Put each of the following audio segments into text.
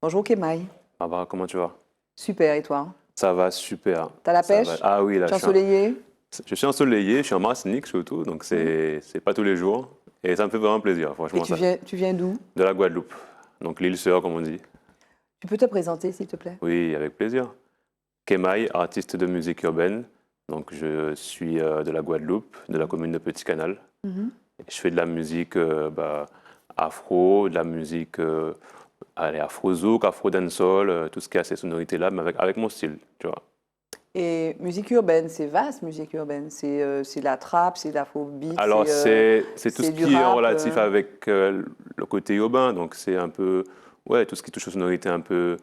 Bonjour Kemaï. Barbara, comment tu vas? Super, et toi? Ça va super. T'as la Ça pêche? va. Ah oui, là, Tu es ensoleillé? je suis ensoleillé, je suis en Martinique surtout, donc Mhm. c'est pas tous les jours. Et ça me fait vraiment plaisir, Et franchement, tu ça. viens, tu viens d'où? De la Guadeloupe, donc l'île sœur, comme on dit. Tu peux te présenter, s'il te plaît? Oui, avec plaisir. Kemaï, artiste de musique urbaine. Donc je suis de la Guadeloupe, de la commune de Petit-Canal. Mhm. Je fais de la musique afro, de la musique allez, afro-zouk, afro-dancehall, tout ce qui a ces sonorités-là, mais avec mon style, tu vois. Et musique urbaine, c'est vaste, musique urbaine. C'est la trap, c'est l'afrobeat, Alors, c'est tout ce c'est du qui est en rap. relatif avec le côté urbain. Donc, c'est un peu, ouais, tout ce qui touche aux sonorités un peu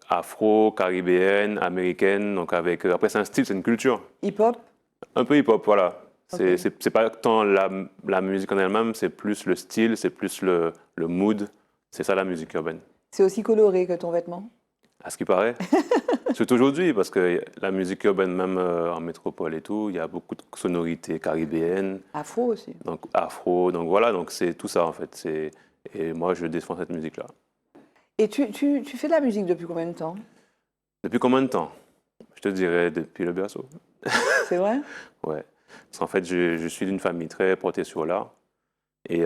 afro, caribéenne, américaine. Donc, avec, après, c'est un style, c'est une culture. Hip-hop? Un peu hip-hop, voilà. Ok. C'est pas tant la musique en elle-même, c'est plus le style, c'est plus le mood. C'est ça la musique urbaine. C'est aussi coloré que ton vêtement? À ce qui paraît. Surtout aujourd'hui, parce que la musique urbaine, même en métropole et tout, il y a beaucoup de sonorités caribéennes. Afro aussi. Donc afro, donc voilà, donc c'est tout ça en fait. Et moi je défends cette musique-là. Et tu fais de la musique depuis combien de temps? Depuis combien de temps? Je te dirais depuis le berceau. C'est vrai? Ouais. Parce qu'en fait, je suis d'une famille très portée sur l'art. Et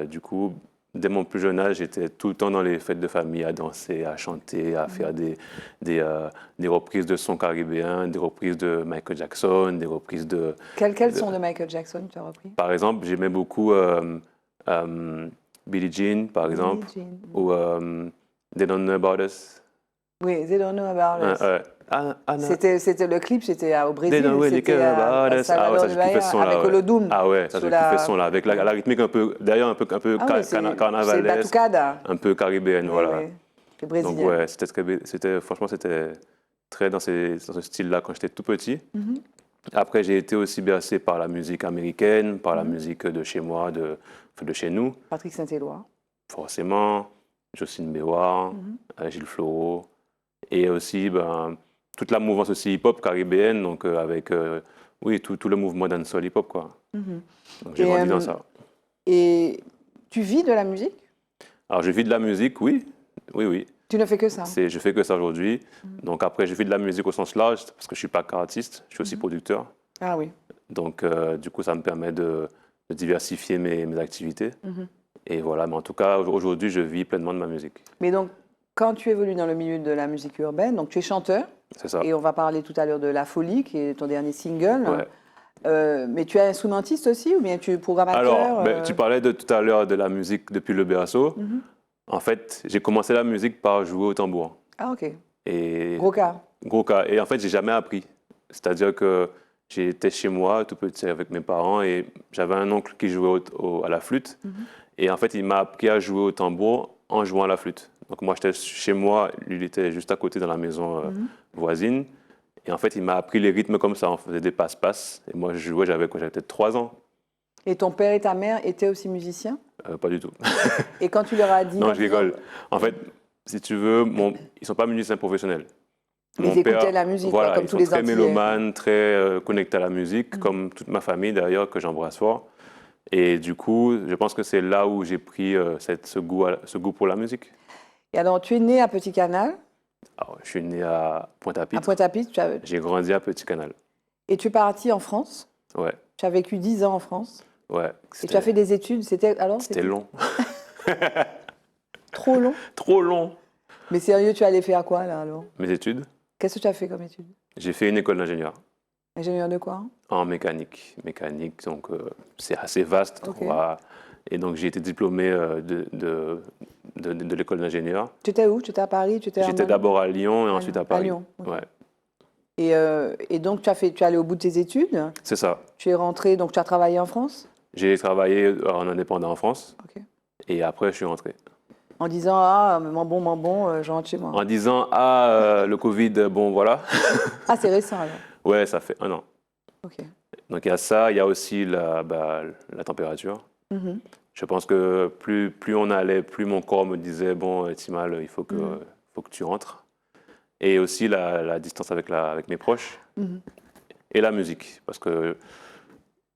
du coup, dès mon plus jeune âge, j'étais tout le temps dans les fêtes de famille à danser, à chanter, à faire des, euh, des reprises de sons caribéens, des reprises de Michael Jackson, des reprises Quel de- son de Michael Jackson tu as repris? Par exemple, j'aimais beaucoup euh, Billie Jean, par Billie exemple, Jean. ou They Don't Know About Us. Oui, They Don't Know About Us. Anna, C'était le clip, c'était au They Don't Brésil, Really c'était Care About à Us. Ah ouais, Salvador ça de j'ai kiffé ce Bahia son-là, avec ouais. Olodum Ah ouais, ça sur j'ai kiffé ce la. son-là, avec Ouais. la rythmique un peu, d'ailleurs Ah oui, c'est carnavalesque, batucada. un peu caribéenne, Oui, voilà. oui, c'est Donc brésilien. ouais, franchement, c'était très dans ce style-là quand j'étais tout petit. Mhm, Après, j'ai été aussi bercé par la musique américaine, par la mhm. musique de chez moi, de chez nous. Patrick Saint-Éloi. Forcément, Jocelyne Béwar, Mhm. Gilles Floro, et aussi ben, toute la mouvance aussi hip-hop caribéenne, donc avec oui, tout le mouvement dancehall hip-hop, quoi. Mhm. Donc j'ai Et, grandi dans euh, ça. et tu vis de la musique? Alors je vis de la musique, oui, oui, oui. Tu ne fais que ça? Je fais que ça aujourd'hui. Mhm, Donc après, je vis de la musique au sens large, parce que je suis pas qu'artiste, je suis aussi mhm. producteur. Ah oui. Donc du coup, ça me permet de diversifier mes activités. Mhm. Et voilà, mais en tout cas, aujourd'hui, je vis pleinement de ma musique. Mais donc, quand tu évolues dans le milieu de la musique urbaine, donc tu es chanteur, C'est ça. et on va parler tout à l'heure de La Folie, qui est ton dernier single. Ouais. Mais tu es instrumentiste aussi, ou bien tu es Alors, programmateur? ben, tu parlais de tout à l'heure de la musique depuis le berceau. Mhm. En fait, j'ai commencé la musique par jouer au tambour. Ah ok. Et Gros cas. gros cas. Et en fait, j'ai jamais appris. C'est-à-dire que j'étais chez moi, tout petit, avec mes parents, et j'avais un oncle qui jouait à la flûte. Mhm. Et en fait, il m'a appris à jouer au tambour en jouant à la flûte. Donc moi, j'étais chez moi, lui, il était juste à côté dans la maison Mhm. voisine. Et en fait, il m'a appris les rythmes comme ça. On faisait des passe-passe. Et moi, je jouais, j'avais quoi? J'avais peut-être 3 ans. Et ton père et ta mère étaient aussi musiciens? Pas du tout. Et quand tu leur as dit Non, en je disant, rigole. En fait, si tu veux, ils sont pas musiciens professionnels. mais Mon ils écoutaient père, la musique, quoi, voilà, comme ils tous sont les très Antillais. mélomanes, très connectés à la musique, Mhm. comme toute ma famille d'ailleurs, que j'embrasse fort. Et du coup, je pense que c'est là où j'ai pris ce goût pour la musique. Et alors, tu es né à Petit Canal, Alors, je suis né à à Pointe-à-Pitre. Pointe-à-Pitre, J'ai grandi à Petit-Canal. et tu es parti en France. Ouais, Tu as vécu 10 ans en France. ouais, Et tu as fait des études. c'était long. Trop long. Trop long. Mais sérieux, tu allais faire quoi là alors? Mes études, Qu'est-ce que tu as fait comme études? j'ai fait une école d'ingénieur Ingénieur de quoi? en mécanique. Mécanique, donc c'est assez vaste. Ok. Et donc j'ai été diplômé de l'école d'ingénieur. Tu étais où? Tu étais à Paris? Tu étais J'étais d'abord à Lyon et à ensuite Lyon. à Paris. Lyon, ok. Ouais, Et donc, tu es allé au bout de tes études. c'est ça. Tu es rentré, donc tu as travaillé en France. J'ai travaillé en indépendant en France Ok. et après je suis rentré. En disant, ah, mon bon, je rentre chez moi. En disant, ah, le Covid, bon voilà. Ah, c'est récent alors. Ouais, ça fait 1 an. Ok. Donc il y a ça, il y a aussi la température. Mhm. Je pense que plus on allait, plus mon corps me disait, bon, Timal, faut que tu rentres. Et aussi la distance avec mes proches Mhm. et la musique. Parce que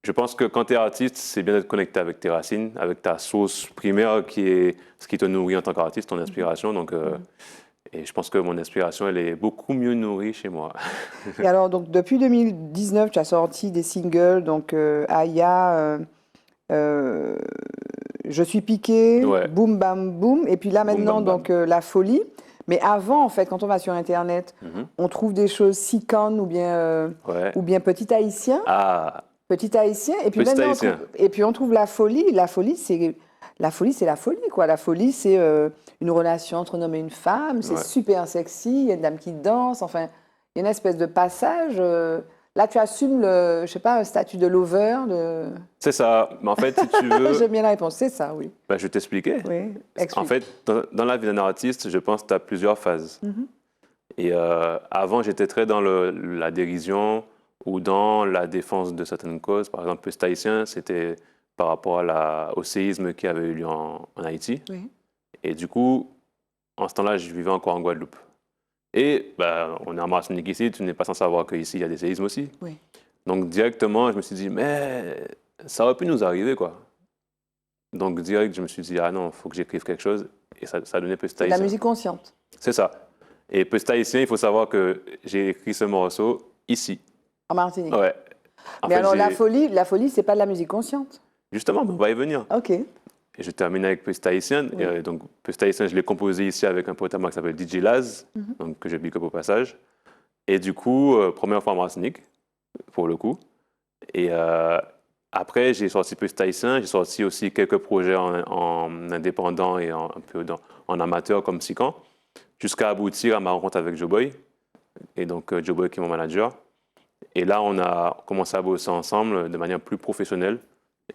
Je pense que quand tu es artiste, c'est bien d'être connecté avec tes racines, avec ta source primaire qui est ce qui te nourrit en tant qu'artiste, ton inspiration. Donc, et je pense que mon inspiration, elle est beaucoup mieux nourrie chez moi. Et alors, donc, depuis 2019, tu as sorti des singles, donc Aya, euh, Je suis piqué, Ouais. Boum Bam Boum, et puis là Boum, maintenant, bam, bam. donc La Folie. Mais avant, en fait, quand on va sur Internet, Mhm. on trouve des choses Sican Ouais. ou bien Petit Haïtien. Ah, Petit Haïtien, et puis petit maintenant, haïtien. et puis on trouve la folie. C'est la folie, quoi. La folie, c'est une relation entre un homme et une femme. C'est Ouais. super sexy. Il y a une dame qui danse. Enfin, il y a une espèce de passage. Là, tu assumes je sais pas, un statut de lover. C'est ça. Mais en fait, si tu veux, J'aime bien la réponse. C'est ça, oui. ben, je vais t'expliquer. Oui, En explique. fait, dans la vie d'un artiste, je pense que tu as plusieurs phases. Mhm. Et avant, j'étais très dans la dérision ou dans la défense de certaines causes. Par exemple, Petit haïtien, c'était par rapport au séisme qui avait eu lieu en Haïti. Oui. Et du coup, en ce temps-là, je vivais encore en Guadeloupe. Et ben, on est en Martinique ici, tu n'es pas sans savoir qu'ici, il y a des séismes aussi. Oui. Donc, directement, je me suis dit, mais ça aurait pu nous arriver, quoi. Donc, direct, je me suis dit, ah non, il faut que j'écrive quelque chose. Et ça donnait Petit C'est de la haïtien. musique consciente. C'est ça. Et Petit haïtien, il faut savoir que j'ai écrit ce morceau ici. En Martinique. Ouais. En Mais fait, alors, la folie, c'est pas de la musique consciente. justement, on va y venir. Ok. Et je termine avec Petit haïtien. Oui. Et, donc, Petit haïtien, je l'ai composé ici avec un pote à moi qui s'appelle DJ Laz, Mhm. donc, que je big up au passage. Et du coup, première fois en Martinique, pour le coup. Et après, j'ai sorti Petit haïtien. J'ai sorti aussi quelques projets en indépendant et un peu en amateur comme Sican, jusqu'à aboutir à ma rencontre avec Joe Boy. Et donc, Joe Boy qui est mon manager. Et là, on a commencé à bosser ensemble de manière plus professionnelle.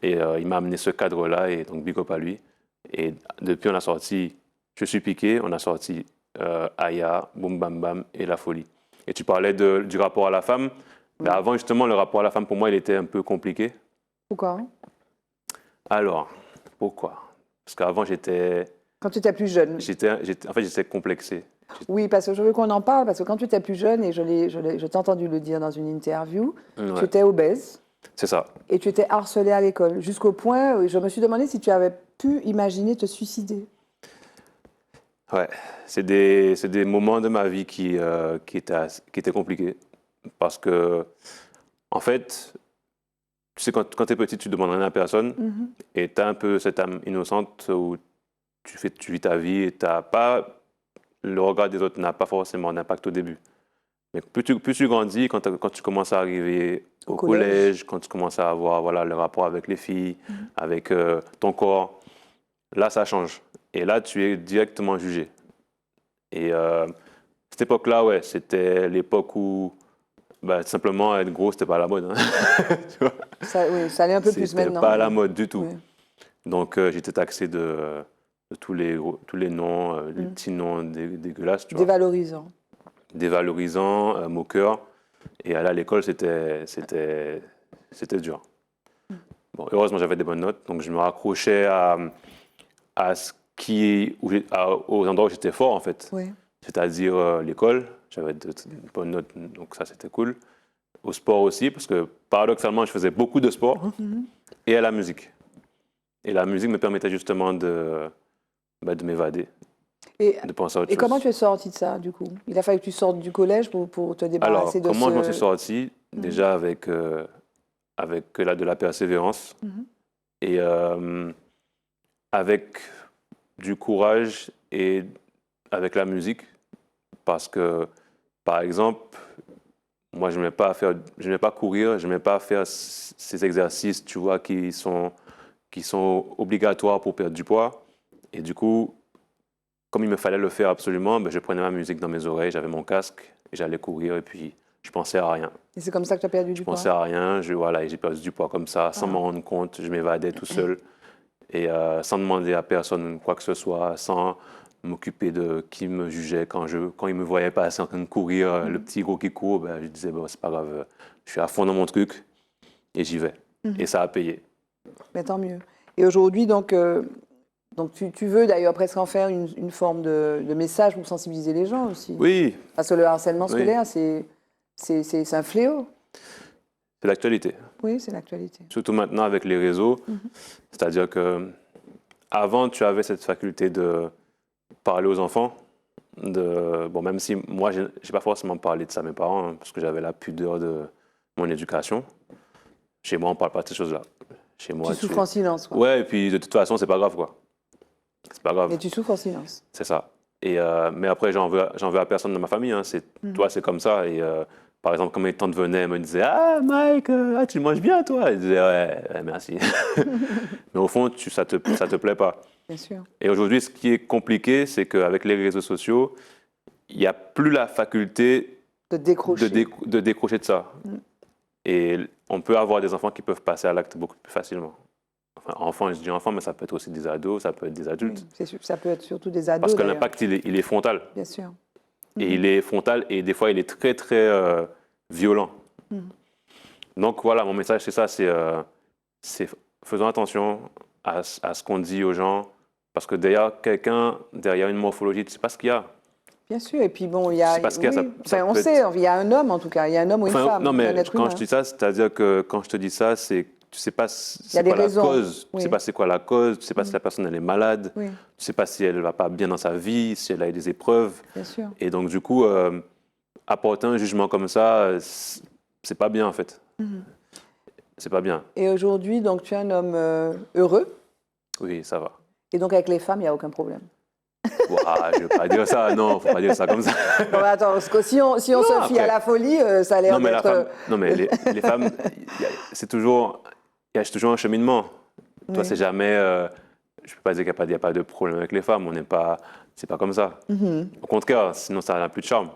Et il m'a amené ce cadre-là, et donc big up à lui. Et depuis, on a sorti Je suis piqué, on a sorti Aya, Boum Bam Bam et La Folie. Et tu parlais du rapport à la femme. Mais avant, justement, le rapport à la femme, pour moi, il était un peu compliqué. Pourquoi? Alors, pourquoi? Parce qu'avant, Quand tu étais plus jeune. en fait, j'étais complexé. Oui, parce que je veux qu'on en parle, parce que quand tu étais plus jeune, et je t'ai entendu le dire dans une interview, tu Ouais, étais obèse c'est ça. et tu étais harcelé à l'école, jusqu'au point où je me suis demandé si tu avais pu imaginer te suicider. Ouais, c'est des moments de ma vie qui étaient compliqués. Parce que, en fait, tu sais, quand tu es petit, tu ne demandes rien à personne. Mhm. Et tu as un peu cette âme innocente où tu vis ta vie et t'as pas, le regard des autres n'a pas forcément d'impact au début. Mais plus tu grandis, quand tu commences à arriver Au au collège. collège, quand tu commences à avoir voilà, le rapport avec les filles, avec ton corps, là, ça change. Et là, tu es directement jugé. Et cette époque-là, ouais, c'était l'époque où bah, simplement être gros, c'était pas à la mode. Hein. Tu vois, Oui, ça allait un peu plus c'était maintenant. pas à la Oui. mode du tout. Oui. Donc, j'étais taxé de tous les noms, les petits noms dégueulasses, tu vois. Dévalorisant. Dévalorisants, moqueurs. Et aller à l'école, c'était dur. Bon, heureusement, j'avais des bonnes notes, donc je me raccrochais à aux endroits où j'étais fort, en fait. Oui. C'est-à-dire l'école, j'avais de bonnes notes, donc ça, c'était cool. Au sport aussi, parce que paradoxalement, je faisais beaucoup de sport, et à la musique. Et la musique me permettait justement de m'évader, Et, de penser à autre et chose. comment tu es sorti de ça, du coup? Il a fallu que tu sortes du collège pour te débarrasser Alors, de comment ce... je m'en suis sorti? Déjà avec de la persévérance et avec du courage et avec la musique. Parce que, par exemple, moi, je n'aimais pas courir, je n'aimais pas faire ces exercices, tu vois, qui sont obligatoires pour perdre du poids. Et du coup, comme il me fallait le faire absolument, ben, je prenais ma musique dans mes oreilles, j'avais mon casque, et j'allais courir, et puis je pensais à rien. Et c'est comme ça que tu as perdu Je du pensais poids? à rien, voilà, et j'ai perdu du poids comme ça, sans m'en rendre compte, je m'évadais tout seul, et sans demander à personne quoi que ce soit, sans m'occuper de qui me jugeait quand ils me voyaient passer en train de courir, le petit gros qui court, ben, je disais, bon, c'est pas grave, je suis à fond dans mon truc, et j'y vais. Et ça a payé. Mais tant mieux. Et aujourd'hui, donc tu veux d'ailleurs presque en faire une forme de message pour sensibiliser les gens aussi. Oui, Parce que le harcèlement oui. scolaire, c'est un fléau. C'est l'actualité. Oui, c'est l'actualité. Surtout maintenant avec les réseaux. C'est-à-dire que avant, tu avais cette faculté de parler aux enfants. Bon, même si moi, je n'ai pas forcément parlé de ça à mes parents, hein, parce que j'avais la pudeur de mon éducation. Chez moi, on ne parle pas de ces choses-là. Chez moi, Tu souffres en silence, quoi. Ouais, et puis de toute façon, c'est pas grave, quoi. C'est pas grave. Mais tu souffres en silence. C'est ça. Mais après, j'en veux à personne de ma famille. Hein. Toi, c'est comme ça. Et par exemple, quand mes tantes venaient, elles me disaient Ah, Mike, tu manges bien, toi. Elles disaient Ouais, merci. Mais au fond, ça te plaît pas. Bien sûr. Et aujourd'hui, ce qui est compliqué, c'est qu'avec les réseaux sociaux, il n'y a plus la faculté De décrocher. de décrocher de ça. Et on peut avoir des enfants qui peuvent passer à l'acte beaucoup plus facilement. Enfin, enfants, je dis enfants, mais ça peut être aussi des ados, ça peut être des adultes. Oui, c'est sûr. Ça peut être surtout des ados. Parce que d'ailleurs. l'impact, il est frontal. Bien sûr. Et il est frontal et des fois, il est très, très violent. Donc voilà, mon message, c'est ça, c'est faisons attention à ce qu'on dit aux gens, parce que derrière une morphologie, tu ne sais pas ce qu'il y a. Bien sûr. Et puis bon, il y a. C'est parce qu'il y a oui. ça Enfin, on peut sait, il y a un homme en tout cas. Il y a un homme ou une femme. Non, mais un être quand humain. je dis ça, c'est-à-dire que quand je te dis ça, c'est que tu ne sais pas y a c'est des quoi la raisons. cause. Tu Oui. ne sais pas c'est quoi la cause, tu ne sais pas si la personne elle est malade, Oui, tu ne sais pas si elle ne va pas bien dans sa vie, si elle a eu des épreuves. bien sûr. Et donc, du coup, apporter un jugement comme ça, c'est pas bien en fait. C'est pas bien. Et aujourd'hui, donc, tu es un homme heureux. Oui, ça va. Et donc, avec les femmes, il n'y a aucun problème. Ouah, je ne vais pas dire ça, non, faut pas dire ça comme ça. Bon, mais attends, parce que si on se fie après- à la folie, ça a l'air Non, mais d'être. non, mais les femmes, c'est toujours, il y a toujours un cheminement. Toi, Oui. c'est jamais, je peux pas dire qu'il n'y a pas de problème avec les femmes. C'est pas comme ça. Au contraire, sinon ça n'a plus de charme.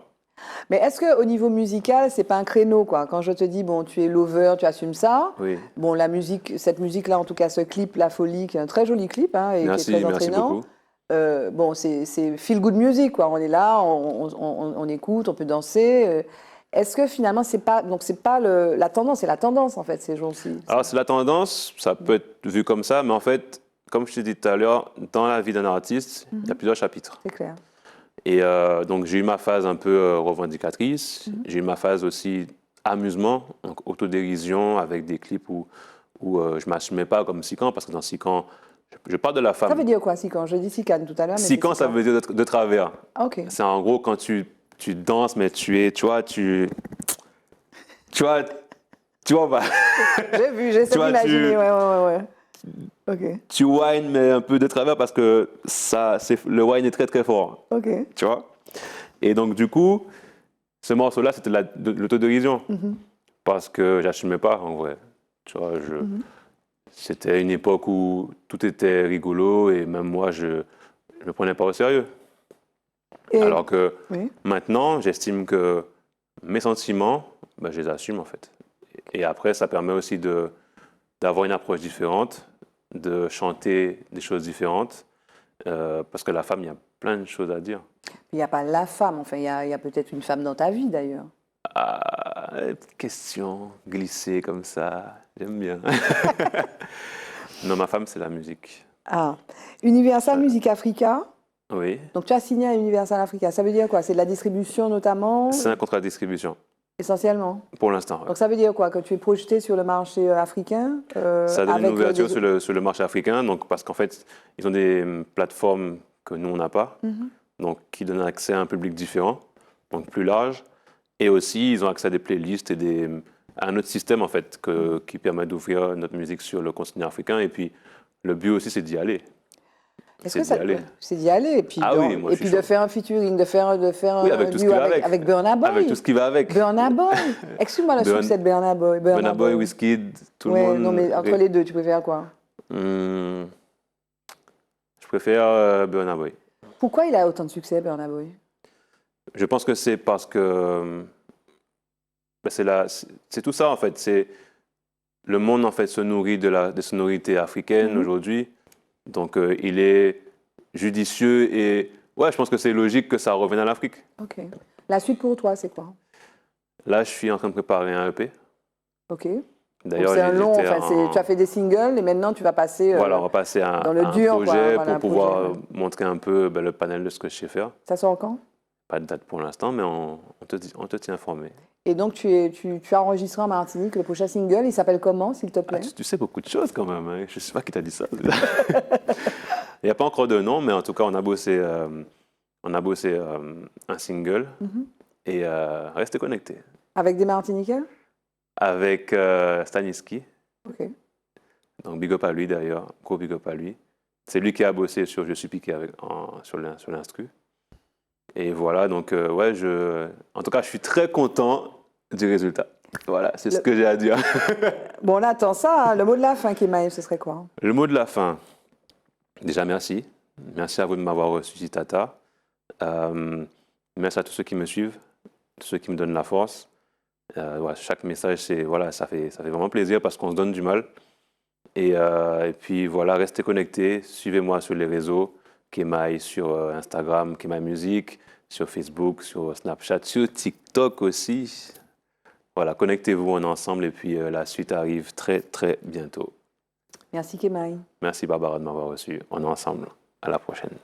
Mais est-ce qu'au niveau musical, c'est pas un créneau, quoi? Quand je te dis, bon, tu es lover, tu assumes ça. Oui. Bon, la musique, cette musique-là, en tout cas, ce clip, La Folie, qui est un très joli clip, hein, et Merci, qui est très merci entraînant. beaucoup. Bon, c'est feel good music, quoi. On est là, on écoute, on peut danser. Est-ce que finalement, c'est pas la tendance, c'est la tendance en fait ces jours-ci. Alors, c'est la tendance, ça peut être vu comme ça, mais en fait, comme je t'ai dit tout à l'heure, dans la vie d'un artiste, il y a plusieurs chapitres. C'est clair. Et donc, j'ai eu ma phase un peu revendicatrice. J'ai eu ma phase aussi amusement, donc autodérision, avec des clips où je ne m'assumais pas comme Sican, parce que dans Sican, je parle de la femme. Ça veut dire quoi, Sican? Je dis Sicane tout à l'heure. Sican, ça veut dire de travers. Ah, ok. C'est en gros quand tu danses, mais tu vois bah, J'essaie Tu vois, d'imaginer. Ouais. Ok. tu whines, mais un peu de travers parce que le whine est très très fort. Ok. Tu vois? Et donc, du coup, ce morceau-là, c'était de l'autodérision. Parce que j'assumais pas, en vrai. Tu vois, c'était une époque où tout était rigolo et même moi, je ne me prenais pas au sérieux. Et- Alors que Oui. maintenant, j'estime que mes sentiments, ben, je les assume en fait. Et après, ça permet aussi d'avoir une approche différente, de chanter des choses différentes. Parce que la femme, il y a plein de choses à dire. Il n'y a pas la femme. Enfin, il y a peut-être une femme dans ta vie d'ailleurs. Ah, question glissée comme ça, j'aime bien. Non, ma femme, c'est la musique. Ah. Universal Music Africa. Oui, Donc tu as signé à Universal Africa. Ça veut dire quoi? C'est de la distribution notamment, c'est un contrat de distribution, essentiellement. pour l'instant. Ouais. Donc ça veut dire quoi? Que tu es projeté sur le marché africain Ça donne une avec ouverture des- sur le marché africain, donc, parce qu'en fait, ils ont des plateformes que nous, on n'a pas, donc, qui donnent accès à un public différent, donc plus large. Et aussi, ils ont accès à des playlists et à un autre système, en fait, qui permet d'ouvrir notre musique sur le continent africain. Et puis, le but aussi, c'est d'y aller. Est-ce C'est que d'y ça aller. c'est d'y aller et puis, Ah oui, moi, et je puis suis de chaud. faire un featuring, de faire Oui, avec un tout ce duo qui va avec. avec Burna Boy. Avec tout ce qui va avec. Burna Boy. Excuse-moi le succès de Burna Boy. Burna Boy, Wizkid, tout le Ouais, monde. non mais entre les deux, tu préfères quoi? Je préfère Burna Boy. Pourquoi il a autant de succès, Burna Boy? Je pense que c'est parce que c'est tout ça en fait. C'est le monde en fait se nourrit des sonorités africaines aujourd'hui. Donc il est judicieux et ouais, je pense que c'est logique que ça revienne à l'Afrique. Ok. La suite pour toi, c'est quoi? Là, je suis en train de préparer un EP. Ok. Donc D'ailleurs, c'est un long. j'étais Enfin, tu as fait des singles et maintenant tu vas passer. voilà, on va passer dans le à un dur, quoi. projet Voilà, un pour pouvoir projet, ouais. montrer un peu le panel de ce que je sais faire. Ça sort quand? Pas de date pour l'instant, mais on te tient informé. Et donc, tu as enregistré en Martinique le prochain single. Il s'appelle comment, s'il te Ah, plaît? tu sais beaucoup de choses quand même, hein. Je ne sais pas qui t'a dit ça. Il n'y a pas encore de nom, mais en tout cas, on a bossé un single Mhm. et restez connectés. Avec des Martiniquais? Avec Staniski, Ok. donc big up à lui d'ailleurs, gros big up à lui. C'est lui qui a bossé sur Je suis piqué sur l'instru. Et voilà, donc ouais, en tout cas, je suis très content du résultat. Voilà, c'est ce Le- que j'ai à dire. Bon, on attend ça, hein. Le mot de la fin, Kemaï, ce serait quoi? Le mot de la fin. Déjà, merci. Merci à vous de m'avoir reçu, Tata. Euh, Merci à tous ceux qui me suivent, tous ceux qui me donnent la force. Ouais, chaque message, voilà, ça fait vraiment plaisir parce qu'on se donne du mal. Et puis voilà, restez connectés. Suivez-moi sur les réseaux. Kemaï sur Instagram, Kemaï Music, sur Facebook, sur Snapchat, sur TikTok aussi. Voilà, connectez-vous, on est ensemble et puis la suite arrive très très bientôt. Merci, Kemaï. Merci Barbara de m'avoir reçu. On est ensemble. À la prochaine.